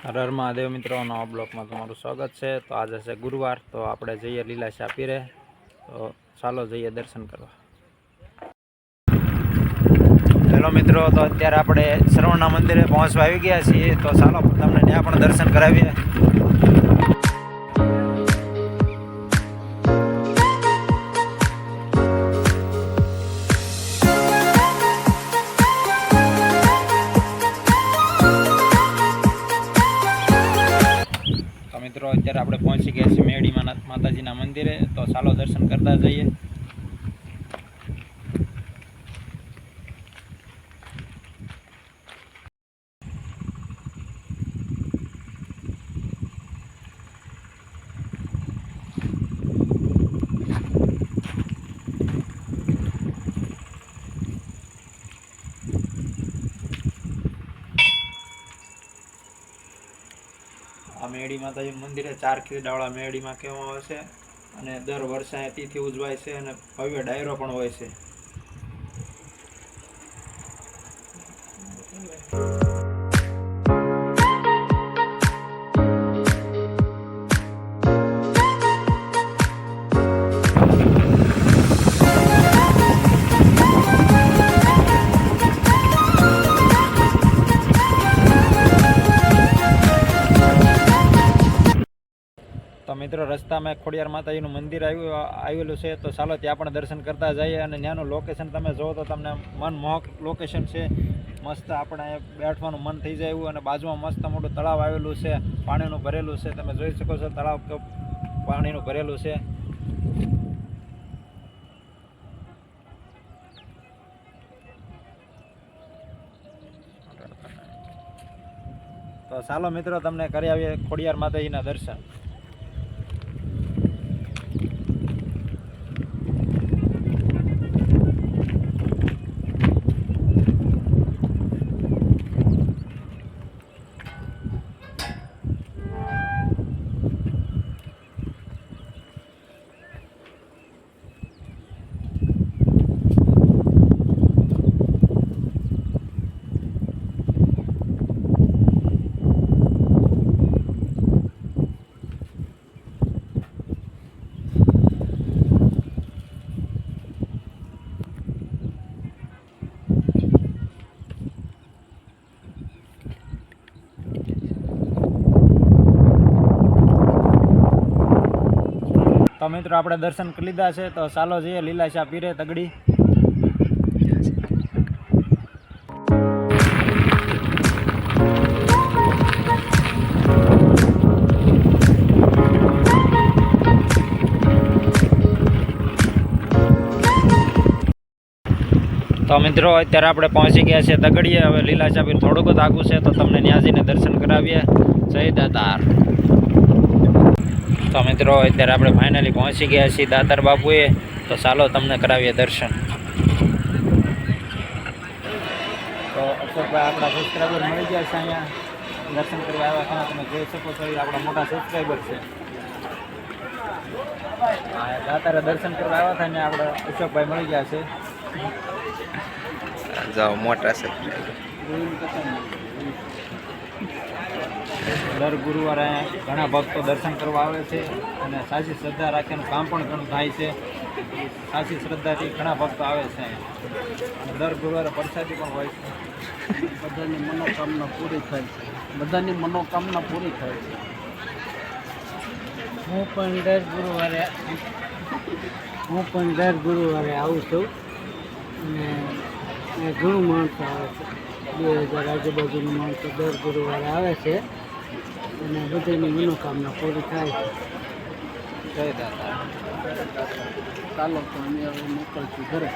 હર હર મહાદેવ મિત્રો, નવા બ્લોકમાં તમારું સ્વાગત છે। તો આજે છે ગુરુવાર, તો આપણે જઈએ લીલાશા પીરે। તો ચાલો જઈએ દર્શન કરવા। હેલો મિત્રો, તો અત્યારે આપણે શ્રવણના મંદિરે પહોંચવા આવી ગયા છીએ। તો ચાલો તમને ત્યાં પણ દર્શન કરાવીએ। મિત્રો અત્યારે આપણે પહોંચી ગયા છીએ મેળી માતાજીના મંદિરે। તો ચાલો દર્શન કરતા જઈએ। આ મેળી માતાજી મંદિરે 4 ખીરડાવાળા મેળીમાં કહેવામાં આવે છે અને દર વર્ષે તિથિ ઉજવાય છે અને ભવ્ય ડાયરો પણ હોય છે। તો મિત્રો રસ્તામાં ખોડિયાર માતાજીનું મંદિર આવેલું છે। તો ચાલો ત્યાં પણ દર્શન કરતા જઈએ। અને ત્યાંનું લોકેશન તમે જુઓ તો તમને મનમોહક લોકેશન છે। મસ્ત આપણે બેઠવાનું મન થઈ જાય એવું, અને બાજુમાં મસ્ત મોટું તળાવ આવેલું છે, પાણીનું ભરેલું છે। તમે જોઈ શકો છો તળાવ પાણીનું ભરેલું છે। તો ચાલો મિત્રો તમને કરી આવીએ ખોડિયાર માતાજીના દર્શન। તો મિત્રો આપણે દર્શન કરી લીધા છે। તો ચાલો જઈએ લીલાશા પીરે તગડી। તો મિત્રો અત્યારે આપણે પહોંચી ગયા છે તગડીએ। હવે લીલાશા પીર થોડુંક જ આગું છે, તો તમને ત્યાં જઈને દર્શન કરાવીએ। જય દાતાર। તો મિત્રો અત્યારે આપણે ફાઇનલી પહોંચી ગયા છીએ દાતાર બાપુએ। તો ચાલો તમને કરાવીએ દર્શન। તો અશોકભાઈ આપણા સબસ્ક્રાઈબર મળી ગયા છે, અહીંયા દર્શન કરવા આવ્યા હતા। તમે જોઈ શકો છો એ આપણા મોટા સબસ્ક્રાઈબર છે। દાતારે દર્શન કરવા આવ્યા હતા ને આપણા અશોકભાઈ મળી ગયા છે। જાઓ મોટા સબસ્ક્રાઈબર। દર ગુરુવારે ઘણા ભક્તો દર્શન કરવા આવે છે અને સાચી શ્રદ્ધા રાખીનું કામ પણ ઘણું થાય છે। સાચી શ્રદ્ધાથી ઘણા ભક્તો આવે છે। દર ગુરુવારે પ્રસાદી પણ હોય છે। બધાની મનોકામના પૂરી થાય છે। બધાની મનોકામના પૂરી થાય છે। હું પણ દર ગુરુવારે આવું છું અને ઘણું માણસો આવે છે। 2000 આજુબાજુનું માણસો દર ગુરુવારે આવે છે અને બધાની મનોકામના પૂરી થાય છે। જય દાતા। ચાલો તો અમે હવે મોકલશું ઘરે।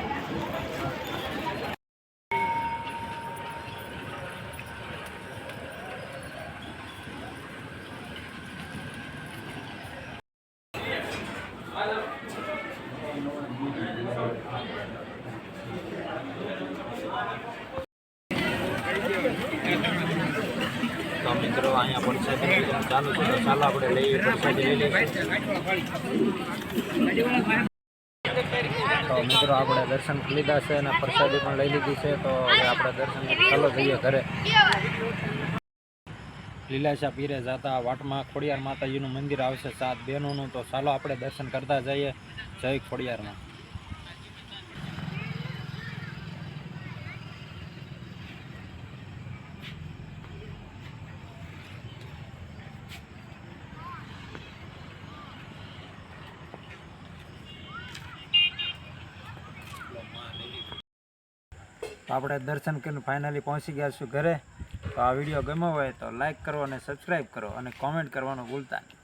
તો મિત્રો અહીંયા પ્રસાદી ચાલુ છે, તો ચાલો આપણે લઈએ પ્રસાદી લઈ લઈએ। તો મિત્રો આપણે દર્શન લીધા છે અને પ્રસાદી પણ લઈ લીધી છે। તો હવે આપણે દર્શન ચાલો જઈએ ઘરે। લીલાશા પીરે જતા વાટમાં ખોડિયાર માતાજીનું મંદિર આવશે 7 બહેનોનું. તો ચાલો આપણે દર્શન કરતા જઈએ. જય ખોડિયારમાં. તો આપણે દર્શન કરીને ફાઇનલી પહોંચી ગયા છું ઘરે. તો આ વિડીયો ગમ્યો હોય તો લાઈક કરો અને સબસ્ક્રાઈબ કરો અને કોમેન્ટ કરવાનું ભૂલતા નહીં.